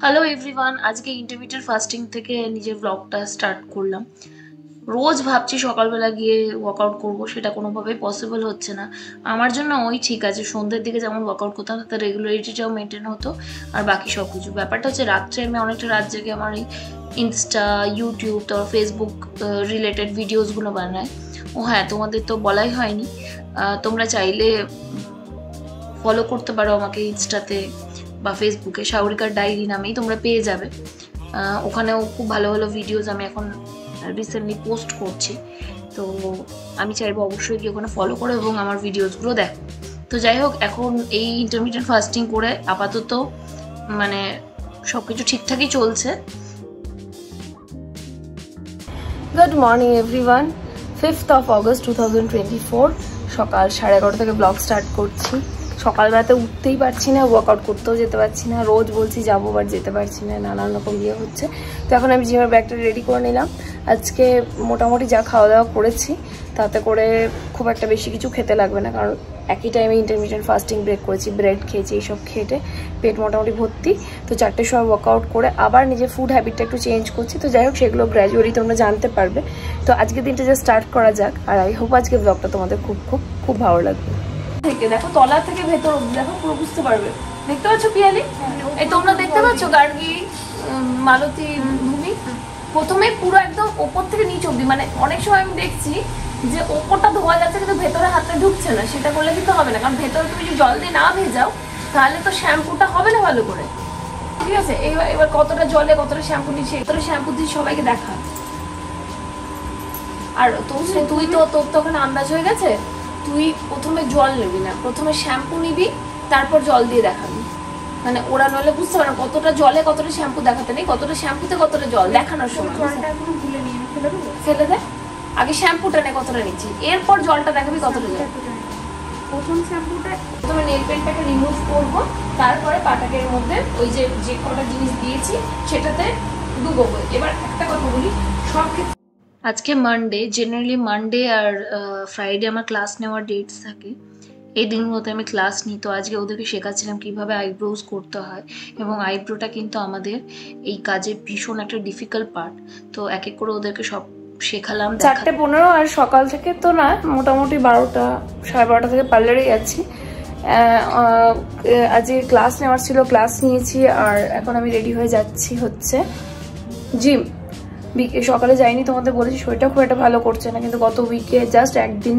Hello everyone, আজকে intermediate fasting থেকে নিজের ব্লগটা স্টার্ট করলাম। রোজ ভাবছি সকালবেলা গিয়ে ওয়ার্কআউট করবো, সেটা কোনোভাবেই পসিবল হচ্ছে না আমার জন্য। ওই ঠিক আছে, সন্ধ্যের দিকে যেমন ওয়ার্কআউট করতাম তাতে রেগুলারিটিটাও মেনটেন হতো, আর বাকি সব কিছু। ব্যাপারটা হচ্ছে রাত্রে আমি অনেকটা রাত জেগে আমার এই ইনস্টা, ইউটিউব, তারপর ফেসবুক রিলেটেড ভিডিওসগুলো বানায়। ও হ্যাঁ, তোমাদের তো বলাই হয়নি, তোমরা চাইলে ফলো করতে পারো আমাকে ইনস্টাতে বা ফেসবুকে, সাগরিকার ডায়েরি নামেই তোমরা পেয়ে যাবে। ওখানেও খুব ভালো ভালো ভিডিওস আমি এখন রিসেন্টলি পোস্ট করছি, তো আমি চাইবো অবশ্যই কি ওখানে ফলো করো এবং আমার ভিডিওসগুলো দেখো। তো যাই হোক, এখন এই ইন্টারমিডিয়েট ফাস্টিং করে আপাতত মানে সব কিছু ঠিকঠাকই চলছে। Good morning everyone, 5th of August 2024, সকাল 11:30 থেকে ব্লগ স্টার্ট করছি। সকালবেলাতে উঠতেই পারছি না, ওয়ার্কআউট করতেও যেতে পারছি না, রোজ বলছি যাবো বাট যেতে পারছি না, নানান রকম ইয়ে হচ্ছে। তো এখন আমি জিমের ব্যাগটা রেডি করে নিলাম। আজকে মোটামুটি যা খাওয়া দাওয়া করেছি তাতে করে খুব একটা বেশি কিছু খেতে লাগবে না, কারণ একই টাইমে ইন্টারমিডিয়েট ফাস্টিং ব্রেক করেছি, ব্রেড খেয়েছি, এইসব খেটে পেট মোটামুটি ভর্তি। তো 4টের সময় ওয়ার্কআউট করে আবার নিজের ফুড হ্যাবিটটা একটু চেঞ্জ করছি। তো যাই হোক, সেগুলো গ্র্যাজুয়ালি তোমরা জানতে পারবে। তো আজকের দিনটা যা স্টার্ট করা যাক, আর আই হোপ আজকে ব্লগটা তোমাদের খুব খুব খুব ভালো লাগবে। থেকে দেখো, তলা থেকে ভেতর দেখো, পুরো বুঝতে পারবে। দেখতে পাচ্ছ পিয়ালি? এই তোমরা দেখতে পাচ্ছ গার্গী, মালতী, ভূমি? প্রথমে পুরো একদম ওপর থেকে নিচ অব্দি, মানে অনেক সময় আমি দেখছি যে ওপরটা ধোয়া যাচ্ছে কিন্তু ভেতরে হাতে ঢুকছে না। সেটা করলে কিন্তু হবে না, কারণ ভেতরে তুমি যদি জল দিয়ে না ভেজাও তাহলে তো শ্যাম্পুটা হবে না ভালো করে। ঠিক আছে, এবার কতটা জলে কতটা শ্যাম্পু নিচ্ছে, কতটা শ্যাম্পু দিয়ে সবাইকে দেখা। আর তুই তো তোর তখন আন্দাজ হয়ে গেছে, তুই প্রথমে জল নিবি না, প্রথমে শ্যাম্পু নিবি, তারপর জল দিয়ে দেখাবি। মানে ওরা নইলে বুঝতে পারে কতটা জলে কতটা শ্যাম্পু দেখাতে নেই, কতটা শ্যাম্পুতে কতটা জল দেখানোর সময়। ফেলে দে, আগে শ্যাম্পুটা নে কতটা নিচ্ছি, এরপর জলটা দেখাবি কতটা জল। প্রথম শ্যাম্পুটা প্রথমে নেল পেন্টটাকে রিমুভ করবো, তারপরে পাটাকের মধ্যে ওই যে কটা জিনিস দিয়েছি সেটাতে ডুবোবো। এবার একটা কথা বলি, সব ক্ষেত্রে আজকে মানডে, জেনারেলি মানডে আর ফ্রাইডে আমার ক্লাস নেওয়ার ডেটস থাকে। এই দিনগুলোতে আমি ক্লাস নিই। তো আজকে ওদেরকে শেখাচ্ছিলাম কীভাবে আইব্রোজ করতে হয়, এবং আইব্রোটা কিন্তু আমাদের এই কাজের ভীষণ একটা ডিফিকাল্ট পার্ট। তো এক এক করে ওদেরকে সব শেখালাম। 4:15 আর সকাল থেকে তো না, মোটামুটি 12টা, 12:30 থেকে পার্লারে যাচ্ছি। আজকে ক্লাস নেওয়ার ছিল, ক্লাস নিয়েছি, আর এখন আমি রেডি হয়ে যাচ্ছি হচ্ছে জিম। সকালে যাইনি, তোমাদের বলেছি শরীরটা খুব একটা ভালো করছে না, কিন্তু গত উইকে জাস্ট একদিন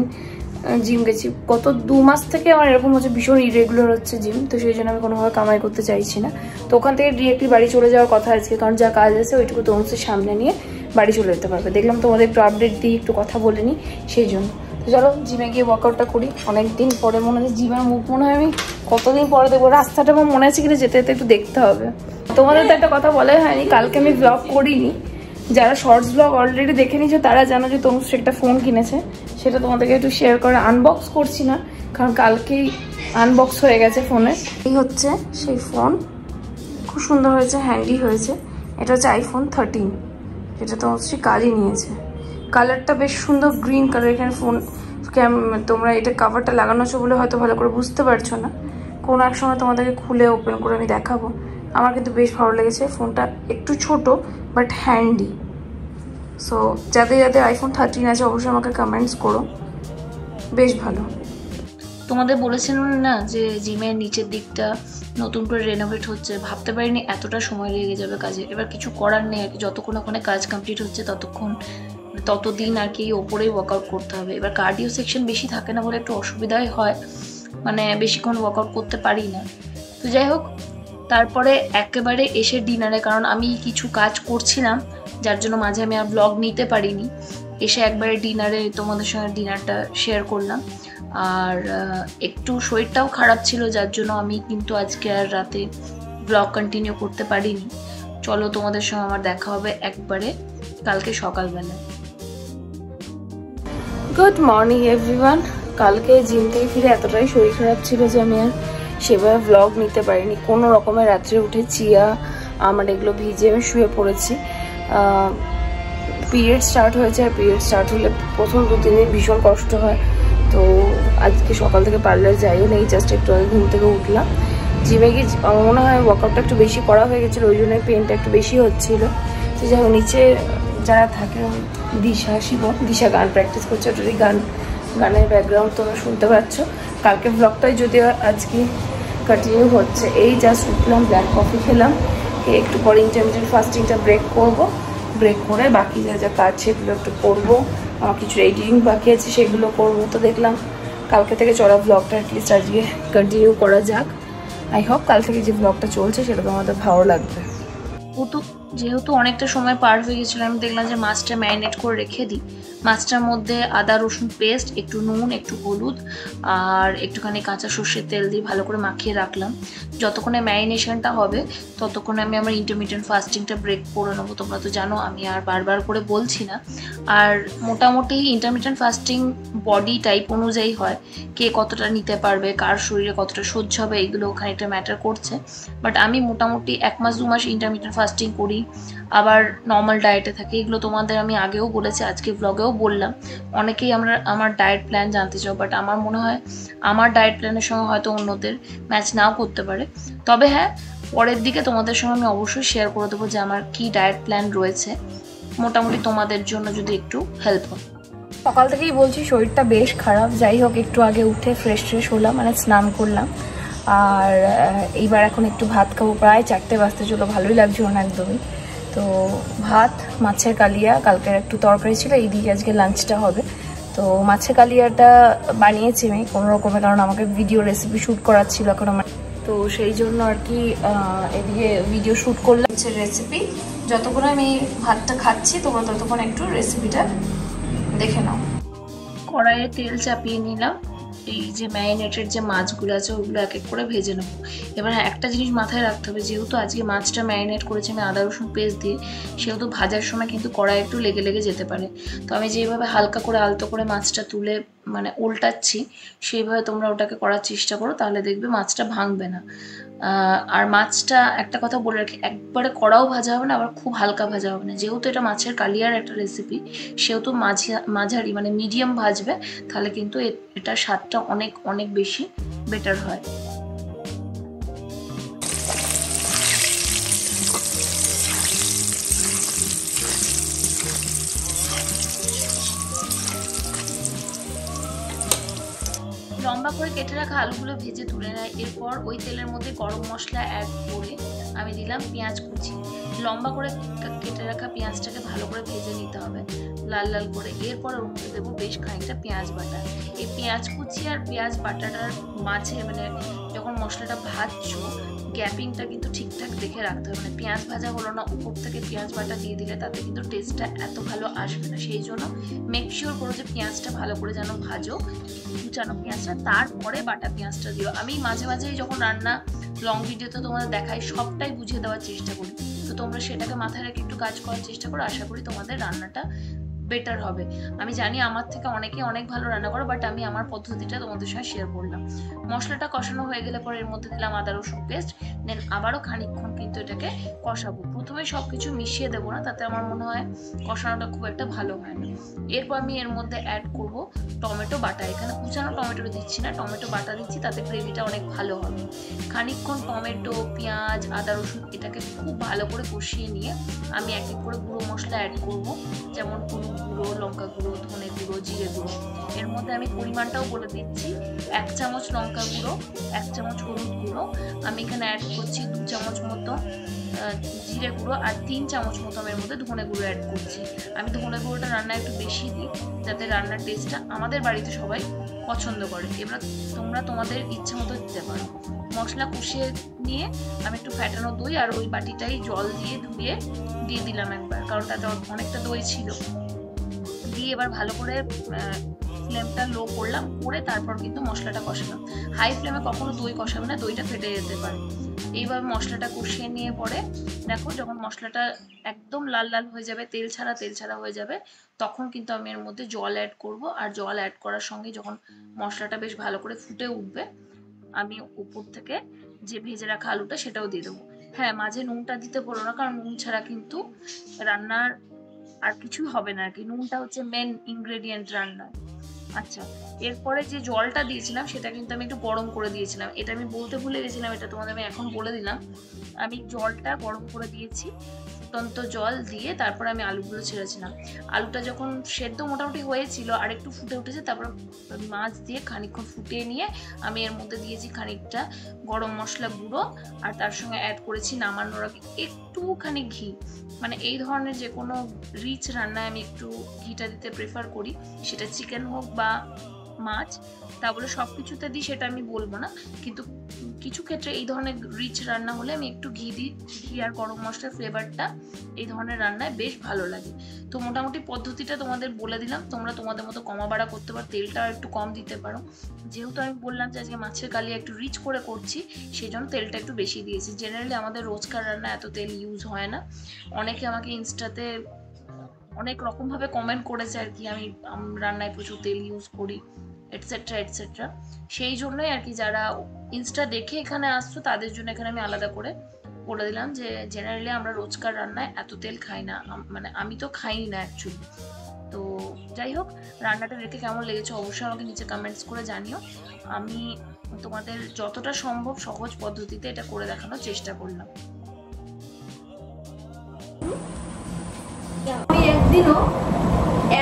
জিম গেছি। গত 2 মাস থেকে আমার এরকম হচ্ছে, ভীষণ ইরেগুলার হচ্ছে জিম। তো সেই জন্য আমি কোনোভাবে কামাই করতে চাইছি না। তো ওখান থেকে ডিরেক্টলি বাড়ি চলে যাওয়ার কথা আজকে, কারণ যা কাজ আছে ওইটুকু তোমাদের সামনে নিয়ে বাড়ি চলে যেতে পারবে। দেখলাম তোমাদের একটু আপডেট দিই, একটু কথা বলে নিই, সেই জন্য। তো চলো জিমে গিয়ে ওয়ার্কআউটটা করি। অনেকদিন পরে মনে হচ্ছে জিমের মুখ, মনে হয় আমি কতদিন পরে দেখবো। রাস্তাটা আমার মনে আছে কিনা যেতে যেতে একটু দেখতে হবে। তোমাদের তো একটা কথা বলাই হয়নি, কালকে আমি ব্লগ করিনি। যারা শর্টস ব্লগ অলরেডি দেখে নিয়েছে তারা জানো যে তনুশ্রী একটা ফোন কিনেছে, সেটা তোমাদেরকে একটু শেয়ার করে। আনবক্স করছি না, কারণ কালকেই আনবক্স হয়ে গেছে ফোনের। এই হচ্ছে সেই ফোন, খুব সুন্দর হয়েছে, হ্যান্ডি হয়েছে। এটা হচ্ছে iPhone 13, যেটা তনুশ্রী কালই নিয়েছে। কালারটা বেশ সুন্দর, গ্রিন কালার। এখানে ফোন তোমরা এটা কাভারটা লাগানো আছে বলে হয়তো ভালো করে বুঝতে পারছো না, কোনো এক সময় তোমাদেরকে খুলে ওপেন করে আমি দেখাবো। আমার কিন্তু বেশ ভালো লেগেছে। ফোনটা একটু ছোট বাট হ্যান্ডি। সো যাদের যাদের iPhone 13 আছে অবশ্যই আমাকে কমেন্টস করো, বেশ ভালো। তোমাদের বলেছিলাম না যে জিমের নিচের দিকটা নতুন করে রেনোভেট হচ্ছে, ভাবতে পারিনি এতটা সময় লেগে যাবে কাজে। এবার কিছু করার নেই আর কি, যতক্ষণ ওখানে কাজ কমপ্লিট হচ্ছে ততদিন আর কি ওপরেই ওয়ার্কআউট করতে হবে। এবার কার্ডিও সেকশন বেশি থাকে না বলে একটু অসুবিধাই হয়, মানে বেশিক্ষণ ওয়ার্কআউট করতে পারি না। তো যাই হোক, তারপরে একেবারে এসে ডিনারে, কারণ আমি কিছু কাজ করছিলাম যার জন্য মাঝে আমি আর ব্লগ নিতে পারিনি। এসে একবারে ডিনারে তোমাদের সঙ্গে ডিনারটা শেয়ার করলাম। আর একটু শরীরটাও খারাপ ছিল, যার জন্য আমি কিন্তু আজকে আর রাতে ব্লগ কন্টিনিউ করতে পারিনি। চলো তোমাদের সঙ্গে আমার দেখা হবে একবারে কালকে সকালবেলা। Good morning everyone. কালকে জিম থেকে ফিরে এতটাই শরীর খারাপ ছিল যে আমি আর সেভাবে ব্লগ নিতে পারিনি। কোনো রকমের রাত্রে উঠে চিয়া আমার এগুলো ভিজে আমি শুয়ে পড়েছি। পিরিয়ড স্টার্ট হয়েছে, আর পিরিয়ড স্টার্ট হলে প্রথম 2-3 দিন ভীষণ কষ্ট হয়। তো আজকে সকাল থেকে পার্লার যাইও নেই, জাস্ট একটু আগে ঘুম থেকে উঠলাম। জিমে গিয়ে আমার মনে হয় ওয়ার্কআউটটা একটু বেশি করা হয়ে গেছিলো, ওই জন্য পেনটা একটু বেশি হচ্ছিলো। তো যাই হোক, নিচে যারা থাকে দিশা শিবম, দিশা গান প্র্যাকটিস করছে, ওটারই গানের ব্যাকগ্রাউন্ড তোমরা শুনতে পাচ্ছ। কালকে ব্লগটাই যদিও আজকে কন্টিনিউ হচ্ছে। এই জাস্ট উঠলাম, ব্ল্যাক কফি খেলাম, একটু পরে ইন্টারমিডিয়েট ফাস্টিংটা ব্রেক করবো, ব্রেক করে বাকি যা যা কাজ সেগুলো একটু করবো। আমার কিছু এডিটিং বাকি আছে সেগুলো করবো। তো দেখলাম কালকে থেকে চলা ব্লগটা অ্যাটলিস্ট আজকে কন্টিনিউ করা যাক। আই হোপ কাল থেকে যে ব্লগটা চলছে সেটা তোমাদের ভালো লাগবে। যেহেতু অনেকটা সময় পার হয়ে গেছিলো, আমি দেখলাম যে মাছটা ম্যারিনেট করে রেখে দিই। মাছটার মধ্যে আদা রসুন পেস্ট, একটু নুন, একটু হলুদ আর একটুখানি কাঁচা সর্ষের তেল দিয়ে ভালো করে মাখিয়ে রাখলাম। যতক্ষণে ম্যারিনেশনটা হবে ততক্ষণে আমি আমার ইন্টারমিডিয়েট ফাস্টিংটা ব্রেক করে নেবো। তোমরা তো জানো আমি আর বারবার করে বলছি না। আর মোটামুটি ইন্টারমিডিয়েট ফাস্টিং বডি টাইপ অনুযায়ী হয়, কে কতটা নিতে পারবে, কার শরীরে কতটা সহ্য হবে, এগুলো খানিকটা ম্যাটার করছে। বাট আমি মোটামুটি 1 মাস 2 মাস ইন্টারমিডিয়েট ফাস্টিং করি, আবার নর্মাল ডায়েটে থাকি। এগুলো তোমাদের আমি আগেও বলেছি, আজকে ব্লগেও বললাম। অনেকেই আমার ডায়েট প্ল্যান জানতে চাও, বাট আমার মনে হয় আমার ডায়েট প্ল্যানের সঙ্গে হয়তো অন্যদের ম্যাচ নাও করতে পারে। তবে হ্যাঁ, পরের দিকে তোমাদের সঙ্গে আমি অবশ্যই শেয়ার করে দেবো যে আমার কি ডায়েট প্ল্যান রয়েছে, মোটামুটি তোমাদের জন্য যদি একটু হেল্প হয়। সকাল থেকেই বলছি শরীরটা বেশ খারাপ। যাই হোক, একটু আগে উঠে ফ্রেশ হলাম, মানে স্নান করলাম। আর এইবার এখন একটু ভাত খাবো, প্রায় 4টে বাজতে চলো, ভালোই লাগছিল না একদমই। তো ভাত, মাছের কালিয়া, কালকের একটু তরকারি ছিল, এই দিয়ে আজকে লাঞ্চটা হবে। তো মাছের কালিয়াটা বানিয়েছি আমি কোনো রকমে, কারণ আমাকে ভিডিও রেসিপি শ্যুট করার ছিল এখন আমার, তো সেই জন্য আর কি এদিকে ভিডিও শ্যুট করলাম রেসিপি। যতক্ষণ আমি ভাতটা খাচ্ছি তোমরা ততক্ষণ একটু রেসিপিটা দেখে নাও। কড়াইয়ে তেল চাপিয়ে নিলাম, এই যে ম্যারিনেটেড যে মাছগুলো আছে ওগুলো এক এক করে ভেজে নেবো। এবার একটা জিনিস মাথায় রাখতে হবে, যেহেতু আজকে মাছটা ম্যারিনেট করেছি আমি আদা রসুন পেস্ট দিয়ে, সেহেতু ভাজার সময় কিন্তু কড়াই একটু লেগে যেতে পারে। তো আমি যেভাবে হালকা করে আলতো করে মাছটা তুলে মানে উল্টাচ্ছি, সেইভাবে তোমরা ওটাকে করার চেষ্টা করো, তাহলে দেখবে মাছটা ভাঙবে না। আর মাছটা একটা কথা বলে রাখি, একবারে কড়াও ভাজা হবে না, আবার খুব হালকা ভাজা হবে না। যেহেতু এটা মাছের কালিয়ার একটা রেসিপি, সেহেতু মাঝারি মানে মিডিয়াম ভাজবে, তাহলে কিন্তু এটার স্বাদটা অনেক অনেক বেশি বেটার হয়। লম্বা করে কেটে রাখা আলুগুলো ভেজে তুলে নেয়। এরপর ওই তেলের মধ্যে গরম মশলা অ্যাড করে আমি দিলাম পেঁয়াজ কুচি। লম্বা করে কেটে রাখা পেঁয়াজটাকে ভালো করে ভেজে নিতে হবে লাল লাল করে। এরপর ওর মধ্যে দেবো বেশ খানিকটা পেঁয়াজ বাটা। এই পেঁয়াজ কুচি আর পেঁয়াজ বাটাটার মাঝে মানে যখন মশলাটা ভাজছো, গ্যাপিংটা কিন্তু ঠিকঠাক দেখে রাখতে হবে। মানে পেঁয়াজ ভাজা হলো না, উপর থেকে পেঁয়াজ বাটা দিয়ে দিলে তাতে কিন্তু টেস্টটা এত ভালো আসবে না। সেই জন্য মেক শিওর করো যে পেঁয়াজটা ভালো করে যেন ভাজো, কুচানো পেঁয়াজটা, তারপরে বাটা পেঁয়াজটা দিও। আমি মাঝে মাঝেই যখন রান্না লং ভিডিওতে তোমাদের দেখাই, সবটাই বুঝিয়ে দেওয়ার চেষ্টা করি। তো তোমরা সেটাকে মাথায় রেখে একটু কাজ করার চেষ্টা করো, আশা করি তোমাদের রান্নাটা বেটার হবে। আমি জানি আমার থেকে অনেকে অনেক ভালো রান্না করো, বাট আমি আমার পদ্ধতিটা তোমাদের সঙ্গে শেয়ার করলাম। মশলাটা কষানো হয়ে গেলে পরে এর মধ্যে দিলাম আদা রসুন পেস্ট, দেন আবারও খানিকক্ষণ কিন্তু এটাকে কষাবো। প্রথমে সবকিছু মিশিয়ে দেবো না, তাতে আমার মনে হয় কষানোটা খুব একটা ভালো হয় না। এরপর আমি এর মধ্যে অ্যাড করব টমেটো বাটা। এখানে কুচানো টমেটো দিচ্ছি না, টমেটো বাটা দিচ্ছি, তাতে গ্রেভিটা অনেক ভালো হবে। খানিকক্ষণ টমেটো, পেঁয়াজ, আদা রসুন এটাকে খুব ভালো করে কষিয়ে নিয়ে আমি এক এক করে গুঁড়ো মশলা অ্যাড করব, যেমন হলুদ গুঁড়ো, লঙ্কা গুঁড়ো, ধনে গুঁড়ো, জিরে গুঁড়ো। এর মধ্যে আমি পরিমাণটাও বলে দিচ্ছি, 1 চামচ লঙ্কা গুঁড়ো, 1 চামচ হলুদ গুঁড়ো, আমি এখানে অ্যাড করছি 2 চামচ মতো জিরে গুঁড়ো, আর 3 চামচ মতো আমি এর মধ্যে ধনে গুঁড়ো অ্যাড করছি। আমি ধনে গুঁড়োটা রান্নায় একটু বেশি দিই, যাতে রান্নার টেস্টটা আমাদের বাড়িতে সবাই পছন্দ করে। এবার তোমরা তোমাদের ইচ্ছে মতো দিতে পারো। মশলা কষিয়ে নিয়ে আমি একটু ফ্যাটানো দই আর ওই বাটিটাই জল দিয়ে ধুয়ে দিয়ে দিলাম একবার, কারণ তাতে অনেকটা দই ছিল। দিয়ে এবার ভালো করে ফ্লেমটা লো করলাম, করে তারপর কিন্তু মশলাটা কষালাম। হাই ফ্লেমে কখনো দই কষাবে না, দইটা ফেটে যেতে পারে। এইভাবে মশলাটা কষিয়ে নিয়ে পরে দেখো যখন মশলাটা একদম লাল লাল হয়ে যাবে, তেল ছাড়া হয়ে যাবে, তখন কিন্তু আমি এর মধ্যে জল অ্যাড করব। আর জল অ্যাড করার সঙ্গে যখন মশলাটা বেশ ভালো করে ফুটে উঠবে, আমি উপর থেকে যে ভেজে রাখা আলুটা সেটাও দিয়ে দেবো। হ্যাঁ, মাঝে নুনটা দিতে বলো না, কারণ নুন ছাড়া কিন্তু রান্নার আর কিছুই হবে না আর কি। নুনটা হচ্ছে মেন ইনগ্রেডিয়েন্ট রান্নার। আচ্ছা, এরপরে যে জলটা দিয়েছিলাম সেটা কিন্তু আমি একটু গরম করে দিয়েছিলাম, এটা আমি বলতে ভুলে গেছিলাম, এটা তোমাদের আমি এখন বলে দিলাম। আমি জলটা গরম করে দিয়েছি, ফুটন্ত জল দিয়ে তারপর আমি আলুগুলো ছেড়েছিলাম। আলুটা যখন সেদ্ধ মোটামুটি হয়েছিল আর একটু ফুটে উঠেছে, তারপর মাছ দিয়ে খানিকক্ষণ ফুটিয়ে নিয়ে আমি এর মধ্যে দিয়েছি খানিকটা গরম মশলা গুঁড়ো, আর তার সঙ্গে অ্যাড করেছি নামানোর আগে একটুখানি ঘি। মানে এই ধরনের যে কোনো রিচ রান্নায় আমি একটু ঘিটা দিতে প্রেফার করি, সেটা চিকেন হোক বা মাছ, তা বলে সব কিছুতে দিই সেটা আমি বলবো না, কিন্তু কিছু ক্ষেত্রে এই ধরনের রিচ রান্না হলে আমি একটু ঘি দিই। ঘি আর গরম মশলার ফ্লেভারটা এই ধরনের রান্নায় বেশ ভালো লাগে। তো মোটামুটি পদ্ধতিটা তোমাদের বলে দিলাম, তোমরা তোমাদের মতো কমা বাড়া করতে পারো, তেলটা একটু কম দিতে পারো। যেহেতু আমি বললাম যে আজকে মাছের কালিয়া একটু রিচ করে করছি, সেই জন্য তেলটা একটু বেশি দিয়েছি। জেনারেলি আমাদের রোজকার রান্না এত তেল ইউজ হয় না। অনেকে আমাকে ইনস্টাতে অনেক রকমভাবে কমেন্ট করেছে আর কি, আমি রান্নায় প্রচুর তেল ইউজ করি এটসেট্রা এটসেট্রা। সেই জন্যই আর কি যারা ইনস্টা দেখে এখানে আসছো তাদের জন্য এখানে আমি আলাদা করে বলে দিলাম যে জেনারেলি আমরা রোজকার রান্নায় এত তেল খাই না, মানে আমি তো খাই না অ্যাকচুয়ালি। তো যাই হোক, রান্নাটা দেখে কেমন লেগেছে অবশ্যই আমাকে নিচে কমেন্টস করে জানিও। আমি তোমাদের যতটা সম্ভব সহজ পদ্ধতিতে এটা করে দেখানোর চেষ্টা করলাম। আমি একদিনও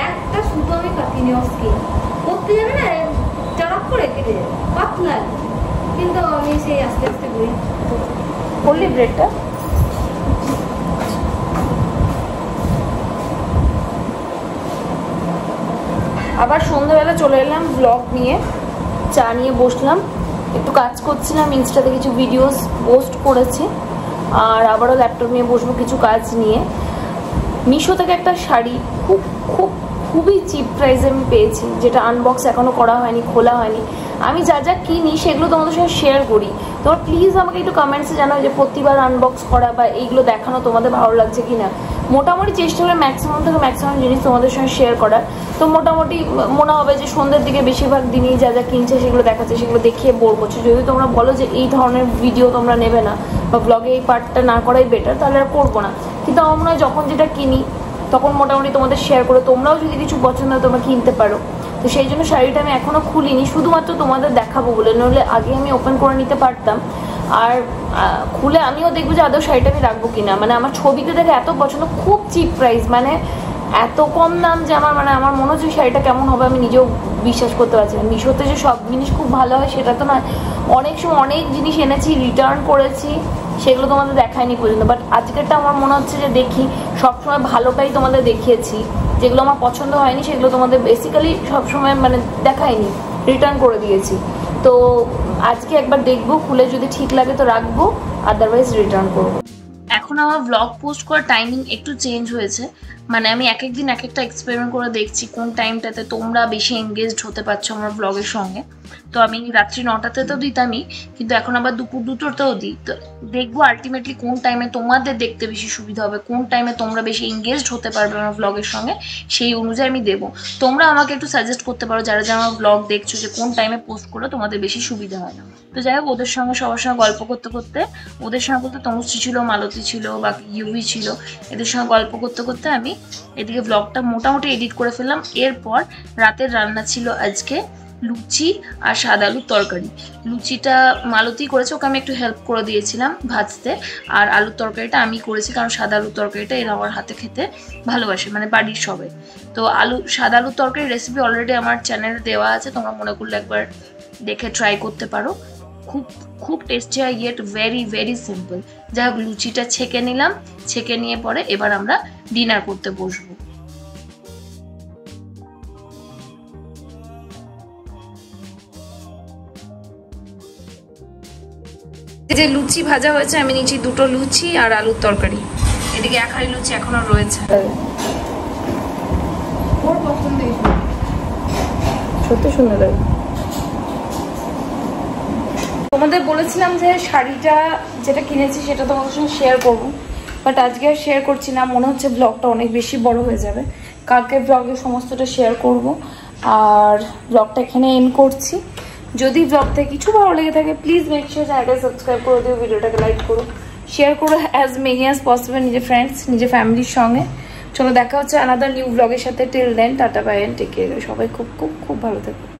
একটা সুতো আমি কাটিনি, স্কিন করতে যাবে না চড়ক করে কেটে যাবে পাতলা, কিন্তু আমি সেই আস্তে আস্তে বই করলি ব্রেডটা। আবার সন্ধ্যাবেলা চলে এলাম ব্লগ নিয়ে, চা নিয়ে বসলাম, একটু কাজ করছিলাম, ইনস্টাতে কিছু ভিডিওস পোস্ট করেছি, আর আবারও ল্যাপটপ নিয়ে বসবো কিছু কাজ নিয়ে। মিশো থেকে একটা শাড়ি খুবই চিপ প্রাইসে আমি পেয়েছি, যেটা আনবক্স এখনও করা হয়নি, খোলা হয়নি। আমি যা যা কিনি সেগুলো তোমাদের সঙ্গে শেয়ার করি, তোমরা প্লিজ আমাকে একটু কমেন্টসে জানাও যে প্রতিবার আনবক্স করা বা এইগুলো দেখানো তোমাদের ভালো লাগছে কি না। মোটামুটি চেষ্টা করে ম্যাক্সিমাম থেকে ম্যাক্সিমাম জিনিস তোমাদের সঙ্গে শেয়ার করার। তো মোটামুটি মনে হবে যে সন্ধ্যের দিকে বেশিরভাগ দিনই যা যা কিনছে সেগুলো দেখাচ্ছে, সেগুলো দেখিয়ে বোর করছে। যদি তোমরা বলো যে এই ধরনের ভিডিও তোমরা নেবে না বা ব্লগে এই পার্টটা না করাই বেটার, তাহলে আর করবো না। কিন্তু আমার মনে হয় যখন যেটা কিনি তখন মোটামুটি তোমাদের শেয়ার করে, তোমরাও যদি কিছু পছন্দ হয় তোমরা কিনতে পারো। তো সেই জন্য শাড়িটা আমি এখনও খুলিনি, শুধুমাত্র তোমাদের দেখাবো বলে, নইলে আগে আমি ওপেন করে নিতে পারতাম। আর খুলে আমিও দেখবো যে আদৌ শাড়িটা আমি রাখবো কিনা। মানে আমার ছবিতে দেখে এত পছন্দ, খুব চিপ প্রাইস, মানে এত কম দাম যে আমার মনে হচ্ছে শাড়িটা কেমন হবে আমি নিজেও বিশ্বাস করতে পারছি না। মিশোতে যে সব জিনিস খুব ভালো হয় সেটা তো নয়, অনেক সময় অনেক জিনিস এনেছি, রিটার্ন করেছি, সেগুলো তোমাদের দেখায়নি পর্যন্ত। বাট আজকেরটা আমার মনে হচ্ছে যে দেখি, সবসময় ভালোটাই তোমাদের দেখিয়েছি, যেগুলো আমার পছন্দ হয়নি সেগুলো তোমাদের বেসিক্যালি সবসময় মানে দেখায়নি, রিটার্ন করে দিয়েছি। তো আজকে একবার দেখবো, খুলে যদি ঠিক লাগে তো রাখবো, আদারওয়াইজ রিটার্ন করবো। এখন আমার ব্লগ পোস্ট করার টাইমিং একটু চেঞ্জ হয়েছে, মানে আমি এক এক দিন এক একটা এক্সপেরিমেন্ট করে দেখছি কোন টাইমটাতে তোমরা বেশি এঙ্গেজড হতে পারছো আমার ব্লগের সঙ্গে। তো আমি রাত্রি 9টাতে তো দিতামই, কিন্তু এখন আবার দুপুর 2টোতেও দিই। তো দেখবো আলটিমেটলি কোন টাইমে তোমাদের দেখতে বেশি সুবিধা হবে, কোন টাইমে তোমরা বেশি এঙ্গেজড হতে পারবে আমার ব্লগের সঙ্গে, সেই অনুযায়ী আমি দেবো। তোমরা আমাকে একটু সাজেস্ট করতে পারো যারা যারা আমার ব্লগ দেখছো, যে কোন টাইমে পোস্ট করলে তোমাদের বেশি সুবিধা হয়। তো যাই হোক, ওদের সঙ্গে সবার সঙ্গে গল্প করতে করতে, ওদের সঙ্গে বলতে তনুশ্রী ছিল, মালতী ছিল, বাকি ইউভি ছিল, এদের সঙ্গে গল্প করতে করতে আমি এদিকে ব্লগটা মোটামুটি এডিট করে ফেললাম। এরপর রাতের রান্না ছিল আজকে লুচি আর সাদা আলুর তরকারি। লুচিটা মালতী করেছে, ওকে আমি একটু হেল্প করে দিয়েছিলাম ভাজতে, আর আলুর তরকারিটা আমি করেছি, কারণ সাদা আলুর তরকারিটা এরা আমার হাতে খেতে ভালোবাসে, মানে বাড়ির সবাই। তো সাদা আলুর তরকারির রেসিপি অলরেডি আমার চ্যানেলে দেওয়া আছে, তোমরা মনে করলে একবার দেখে ট্রাই করতে পারো। খুব টেস্টি হয়, ইয়েট ভেরি ভেরি সিম্পল। যাই হোক, লুচিটা ছেঁকে নিলাম, ছেঁকে নিয়ে পরে এবার আমরা ডিনার করতে বসবো। যে লুচি ভাজা হয়েছে, আমি নিচ্ছি 2টো লুচি আর আলুর তরকারি। এদিকে 1 হাঁড়ি লুচি এখনো রয়েছে। সত্যি সুন্দর লাগে। তোমাদের বলেছিলাম যে শাড়িটা যেটা কিনেছি সেটা তোমাদের সঙ্গে শেয়ার করবো, বাট আজকে আর শেয়ার করছি না, মনে হচ্ছে ব্লগটা অনেক বেশি বড় হয়ে যাবে। কালকে ব্লগে সমস্তটা শেয়ার করব, আর ব্লগটা এখানে এন্ড করছি। যদি ব্লগটা কিছু ভালো লেগে থাকে প্লিজ মেক শিওর চ্যানেলটা সাবস্ক্রাইব করে দিও, ভিডিওটাকে লাইক করো, শেয়ার করো অ্যাজ মেনি অ্যাজ পসিবল নিজের ফ্রেন্ডস, নিজের ফ্যামিলির সঙ্গে। চলো দেখা হচ্ছে আনাদার নিউ ব্লগের সাথে। Till then tata bye and take care. সবাই খুব খুব খুব ভালো থাকবে।